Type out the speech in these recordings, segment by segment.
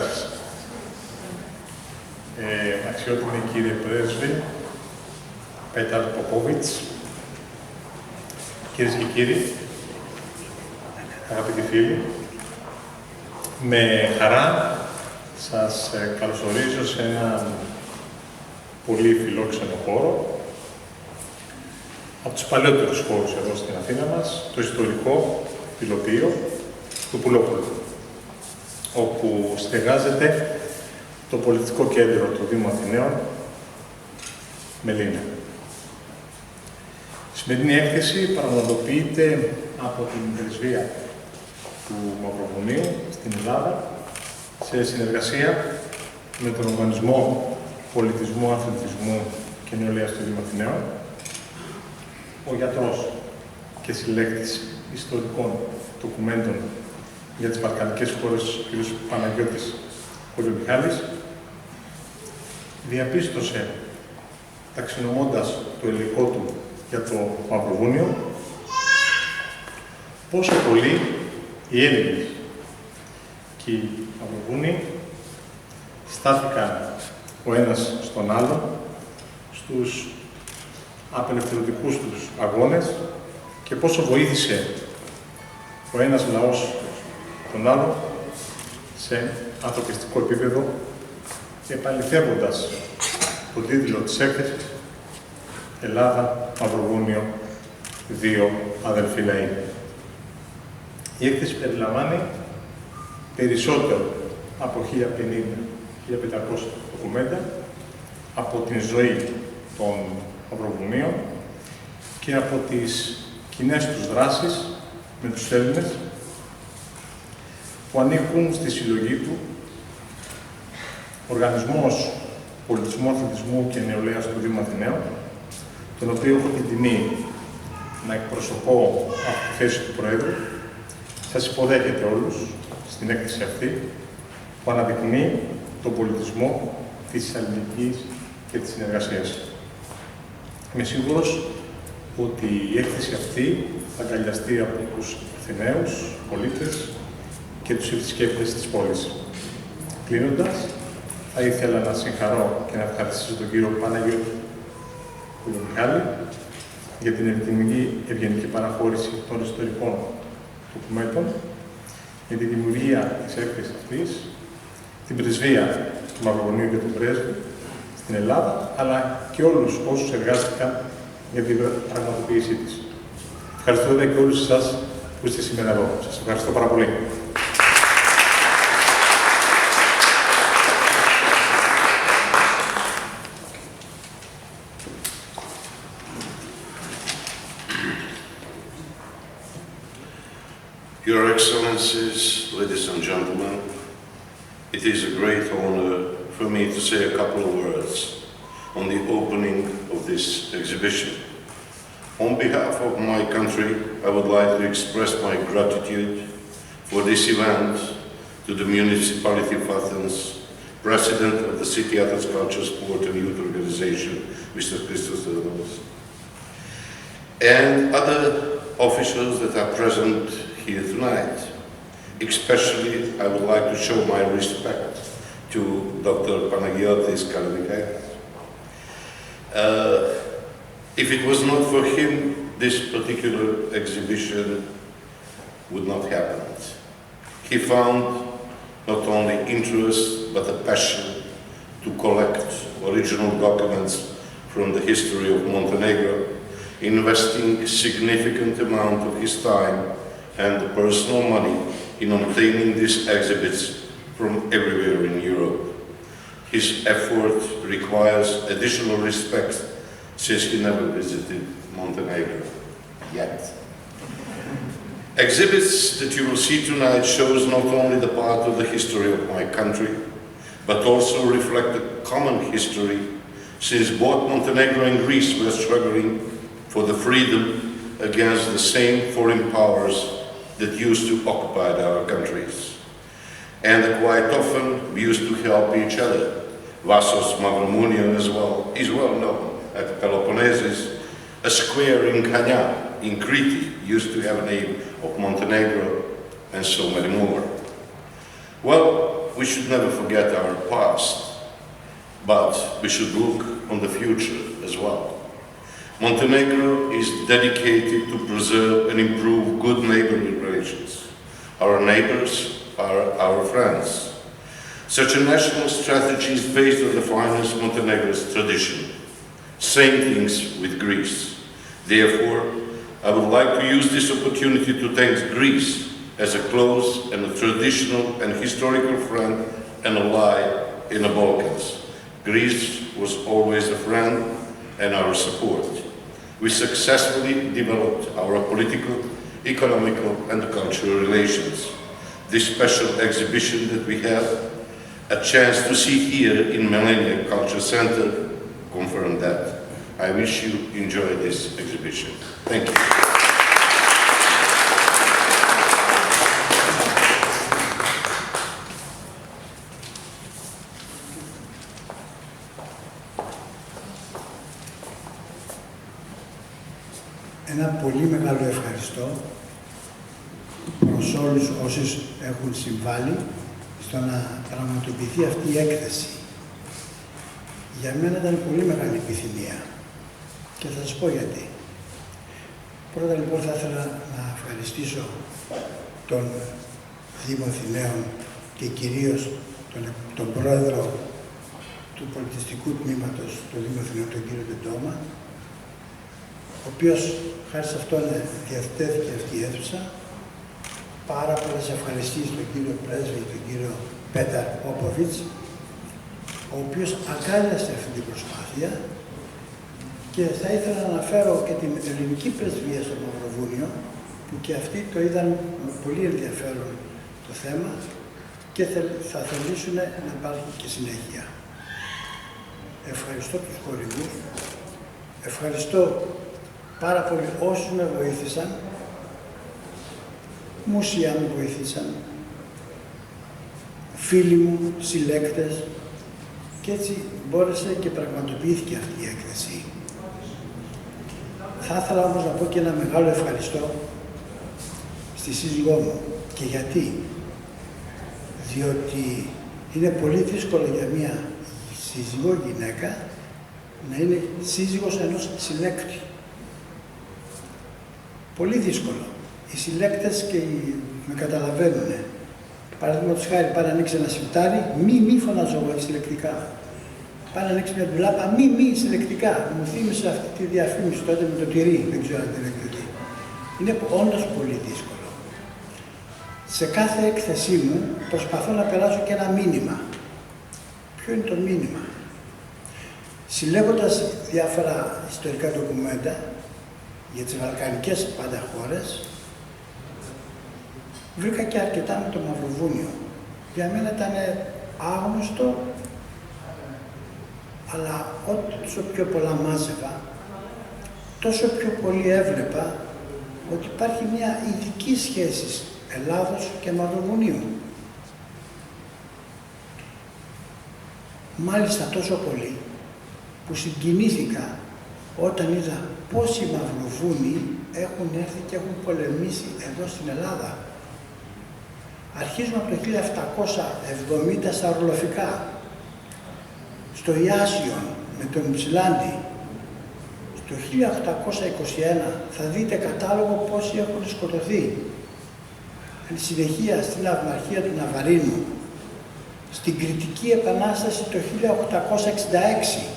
σας. Αξιότιμοι κύριε Πρέσβη, Πέταρ Ποπόβιτς, κυρίες και κύριοι, αγαπητοί φίλοι, με χαρά σας καλωσορίζω σε ένα πολύ φιλόξενο χώρο, από τους παλαιότερους χώρους εδώ στην Αθήνα μας, το ιστορικό πιλωτείο του Πουλόπουλου, όπου στεγάζεται το πολιτικό κέντρο του Δήμου Αθηναίων, Μελίνα. Η σημερινή έκθεση πραγματοποιείται από την Πρεσβεία του Μαυροβουνίου στην Ελλάδα, σε συνεργασία με τον Οργανισμό Πολιτισμού, Αθλητισμού και Νεολαίας του Δήμου Αθηναίων, ο γιατρός και συλλέκτης ιστορικών ντοκουμέντων για τις Βαλκανικές χώρες, κ. Παναγιώτης Μιχάλης, διαπίστωσε, ταξινομώντας το υλικό του για το Μαυροβούνιο, πόσο πολύ οι Έλληνες και οι Μαυροβούνιοι στάθηκαν ο ένας στον άλλον στους απελευθερωτικούς τους αγώνες και πόσο βοήθησε ο ένας λαός τον άλλο σε ανθρωπιστικό επίπεδο, επαληθεύοντας τον τίτλο της έκθεσης «Ελλάδα, Μαυροβούνιο, δύο αδελφοί λαοί». Η έκθεση περιλαμβάνει περισσότερο από 1050-1500 ντοκουμέντα από την ζωή των Μαυροβουνίων και από τις κοινές τους δράσεις με τους Έλληνες που ανήκουν στη συλλογή του Οργανισμός Πολιτισμού, Αθλητισμού και Νεολαίας του Δήμου Αθηναίων, τον οποίο έχω την τιμή να εκπροσωπώ από τη θέση του Προέδρου. Σας υποδέχεται όλους στην έκθεση αυτή, που αναδεικνύει τον πολιτισμό της αλληλεγγύης και της συνεργασίας. Είμαι σίγουρος ότι η έκθεση αυτή θα αγκαλιαστεί από τους Αθηναίους πολίτες και τους επισκέπτες της πόλης. Κλείνοντας, θα ήθελα να συγχαρώ και να ευχαριστήσω τον κύριο Παναγιώτη Μιχάλη για την ευγενική παραχώρηση των ιστορικών ντοκουμέντων, για τη δημιουργία της έκθεσης αυτής, την πρεσβεία του Μαυροβουνίου και του Πρέσβη στην Ελλάδα, αλλά και όλους όσους εργάστηκαν για την πραγματοποίησή της. Ευχαριστώ και όλους εσάς που είστε σήμερα εδώ. Σας ευχαριστώ πάρα πολύ. Your Excellencies, ladies and gentlemen, it is a great honor for me to say a couple of words on the opening of this exhibition. On behalf of my country, I would like to express my gratitude for this event to the municipality of Athens, President of the City Athens Culture, Sport and Youth Organization, Mr. Christos Theodoros, and other officials that are present here tonight. Especially, I would like to show my respect to Dr. Panagiotis Kalamichailis. If it was not for him, this particular exhibition would not happen. He found not only interest, but a passion to collect original documents from the history of Montenegro, investing a significant amount of his time and personal money in obtaining these exhibits from everywhere in Europe. His effort requires additional respect since he never visited Montenegro, yet. Exhibits that you will see tonight shows not only the part of the history of my country, but also reflect a common history, since both Montenegro and Greece were struggling for the freedom against the same foreign powers that used to occupy our countries. And quite often we used to help each other. Vassos Mavromouniou is well known at Peloponnesus. A square in Kania, in Crete, used to have a name of Montenegro, and so many more. Well, we should never forget our past, but we should look on the future as well. Montenegro is dedicated to preserve and improve good neighborly relations. Our neighbors are our friends. Such a national strategy is based on the finest Montenegro's tradition. Same things with Greece. Therefore, I would like to use this opportunity to thank Greece as a close and a traditional and historical friend and ally in the Balkans. Greece was always a friend and our support. We successfully developed our political, economical and cultural relations. This special exhibition that we have a chance to see here in Millennium Culture Center confirm that. I wish you enjoy this exhibition. Thank you. Ένα πολύ μεγάλο ευχαριστώ προς όλους όσους έχουν συμβάλει στο να πραγματοποιηθεί αυτή η έκθεση. Για μένα ήταν πολύ μεγάλη επιθυμία και θα σας πω γιατί. Πρώτα λοιπόν θα ήθελα να ευχαριστήσω τον Δήμο Αθηναίων και κυρίως τον πρόεδρο του πολιτιστικού τμήματος του Δήμου Αθηναίων, τον κύριο Τεντόμα, ο οποίος χάρη σε αυτόν διαθέτηκε αυτή η αίθουσα. Πάρα πολλές ευχαριστήσεις στον κύριο Πρέσβη, τον κύριο Πέταρ Πόποβιτς, ο οποίος αγκάλιασε αυτή την προσπάθεια, και θα ήθελα να αναφέρω και την ελληνική πρεσβεία στο Μαυροβούνιο, που και αυτοί το είδαν με πολύ ενδιαφέρον το θέμα και θα θελήσουν να υπάρχει και συνέχεια. Ευχαριστώ τους χορηγούς, ευχαριστώ πάρα πολύ όσους με βοήθησαν, μουσεία με βοήθησαν, φίλοι μου, συλλέκτες, και έτσι μπόρεσε και πραγματοποιήθηκε αυτή η έκθεση. Θα ήθελα όμως να πω και ένα μεγάλο ευχαριστώ στη σύζυγό μου. Και γιατί? Διότι είναι πολύ δύσκολο για μία σύζυγο γυναίκα να είναι σύζυγος ενός συλλέκτη. Πολύ δύσκολο. Οι συλλέκτες και με καταλαβαίνουν. Παραδείγματος χάρη, πάνε να ανοίξει ένα σιρτάρι, μη φωνάζω εγώ συλλεκτικά. Πάνε να ανοίξει μια ντουλάπα, μη συλλεκτικά. Μου θύμισε αυτή τη διαφήμιση τότε με το τυρί, δεν ξέρω αν την εκδοτή. Είναι όντως πολύ δύσκολο. Σε κάθε έκθεσή μου προσπαθώ να περάσω και ένα μήνυμα. Ποιο είναι το μήνυμα? Συλλέγοντας διάφορα ιστορικά ντοκουμέντα για τις βαλκανικές πάντα χώρες, βρήκα και αρκετά με το Μαυροβούνιο. Για μένα ήταν άγνωστο, αλλά όσο πιο πολλά μάζευα, τόσο πιο πολύ έβλεπα ότι υπάρχει μια ειδική σχέση Ελλάδος και Μαυροβουνίου. Μάλιστα τόσο πολύ που συγκινήθηκα όταν είδα πόσοι Μαυροβούνιοι έχουν έρθει και έχουν πολεμήσει εδώ στην Ελλάδα. Αρχίζουμε από το 1770 στα ορλοφικά, στο Ιάσιον με τον Ψηλάντη. Στο 1821 θα δείτε κατάλογο πόσοι έχουν σκοτωθεί. Εν συνεχεία στην Αυμαρχία του Ναβαρίνου, στην Κρητική Επανάσταση το 1866.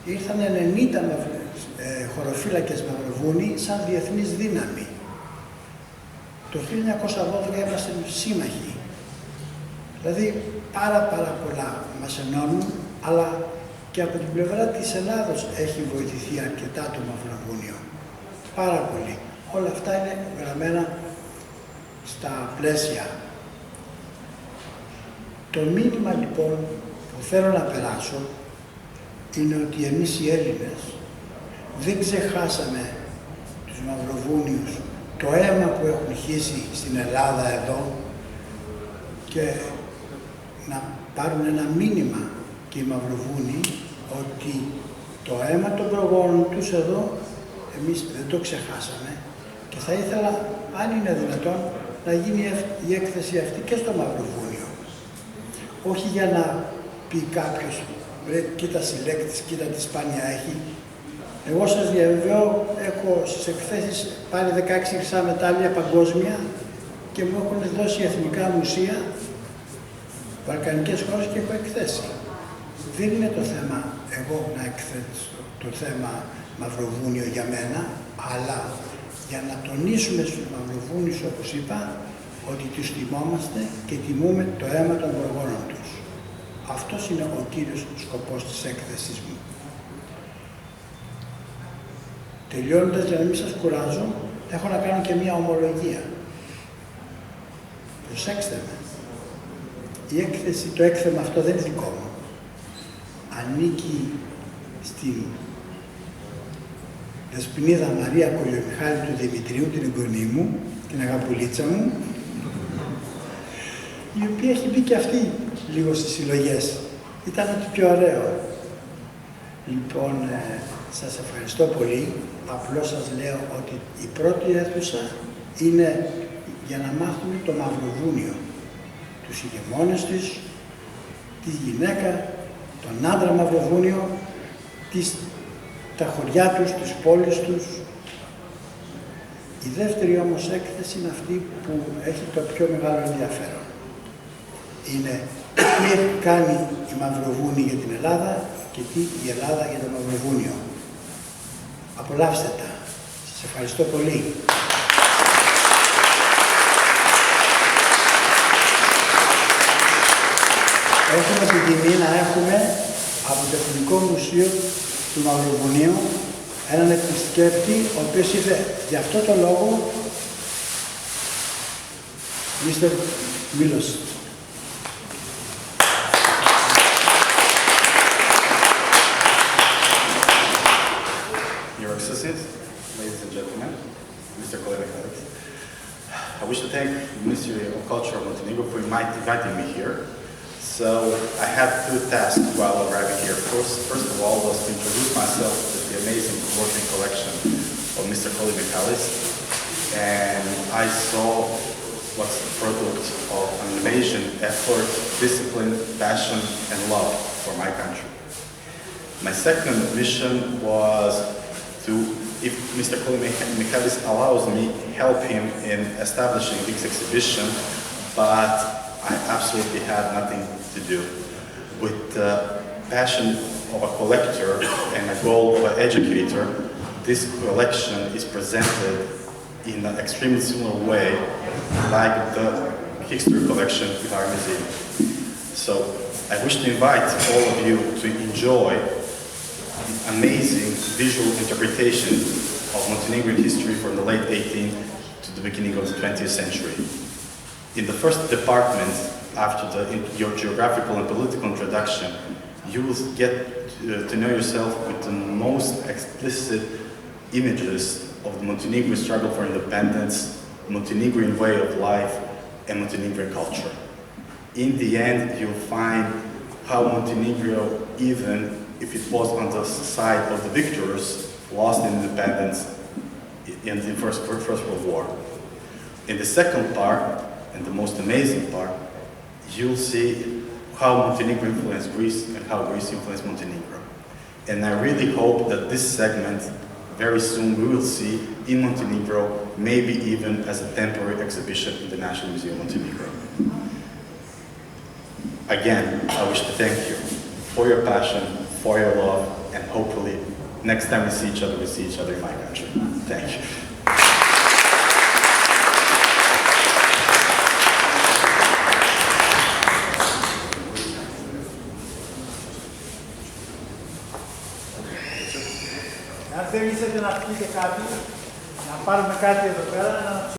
Ήρθαν 90 χωροφύλακες Μαυροβούνιοι σαν διεθνής δύναμη. Το 1912 είμαστε σύμμαχοι. Δηλαδή πάρα πολλά μας ενώνουν, αλλά και από την πλευρά της Ελλάδος έχει βοηθηθεί αρκετά το Μαυροβούνιο. Πάρα πολύ. Όλα αυτά είναι γραμμένα στα πλαίσια. Το μήνυμα λοιπόν που θέλω να περάσω είναι ότι εμείς οι Έλληνες δεν ξεχάσαμε τους Μαυροβούνιους, το αίμα που έχουν χύσει στην Ελλάδα εδώ, και να πάρουν ένα μήνυμα και οι Μαυροβούνιοι ότι το αίμα των προγόνων τους εδώ εμείς δεν το ξεχάσαμε, και θα ήθελα, αν είναι δυνατόν, να γίνει η έκθεση αυτή και στο Μαυροβούνιο. Όχι για να πει κάποιος, κοίτα συλλέκτης, κοίτα τι σπάνια έχει. Εγώ σας διαβεβαιώ, έχω στις εκθέσεις πάρει 16 χρυσά μετάλλια παγκόσμια και μου έχουν δώσει εθνικά μουσεία, βαλκανικές χώρες και έχω εκθέσει. Δεν είναι το θέμα εγώ να εκθέσω το θέμα Μαυροβούνιο για μένα, αλλά για να τονίσουμε στους Μαυροβούνιους, όπως είπα, ότι τους τιμόμαστε και τιμούμε το αίμα των προγόνων τους. Αυτός είναι ο κύριος σκοπός της έκθεσης μου. Τελειώνοντας, για να μην σας κουράζω, έχω να κάνω και μία ομολογία. Προσέξτε με. Η έκθεση, το έκθεμα αυτό δεν είναι δικό μου. Ανήκει στην Δεσποινίδα Μαρία Κολιομιχάλη του Δημητρίου, την εγγονή μου, την αγαπουλίτσα μου, η οποία έχει μπει και αυτή λίγο στις συλλογές. Ήταν ό,τι πιο ωραίο. Λοιπόν, σας ευχαριστώ πολύ. Απλώς σας λέω ότι η πρώτη αίθουσα είναι για να μάθουμε το Μαυροβούνιο, τους ηγεμόνες της, τη γυναίκα, τον άντρα Μαυροβούνιο, τα χωριά τους, τις πόλεις τους. Η δεύτερη όμως έκθεση είναι αυτή που έχει το πιο μεγάλο ενδιαφέρον. Είναι τι έχει κάνει η Μαυροβούνη για την Ελλάδα και τι η Ελλάδα για το Μαυροβούνιο. Απολαύστε τα. Σας ευχαριστώ πολύ. Έχουμε την τιμή να έχουμε από το Εθνικό Μουσείο του Μαυροβουνίου έναν επισκέπτη, ο οποίος ήρθε για αυτό το λόγο, Mr. Milos. Your Excellencies, ladies and gentlemen, Mr. Kolenik, I wish to thank the Ministry of Culture of Montenegro for inviting me here. So I had two tasks while arriving here. First of all was to introduce myself to the amazing working collection of Mr. Kolenik, and I saw what's the product of an amazing effort, discipline, passion, and love for my country. My second mission was to, if Mr. Kolenik allows me, help him in establishing this exhibition, but I absolutely had nothing to do. With the passion of a collector and a goal of an educator, this collection is presented in an extremely similar way like the history collection in our museum. So I wish to invite all of you to enjoy the amazing visual interpretation of Montenegrin history from the late 18th to the beginning of the 20th century. In the first department, after your geographical and political introduction, you will get to know yourself with the most explicit images of the Montenegrin struggle for independence, Montenegrin way of life, and Montenegrin culture. In the end, you'll find how Montenegro, even if it was on the side of the victors, lost independence in the First World War. In the second part, and the most amazing part, you'll see how Montenegro influenced Greece and how Greece influenced Montenegro. And I really hope that this segment, very soon we will see in Montenegro, maybe even as a temporary exhibition in the National Museum of Montenegro. Again, I wish to thank you for your passion, for your love, and hopefully next time we see each other in my country. Thank you. Αν θέλετε να πείτε κάτι, να πάρουμε κάτι εδώ πέρα, να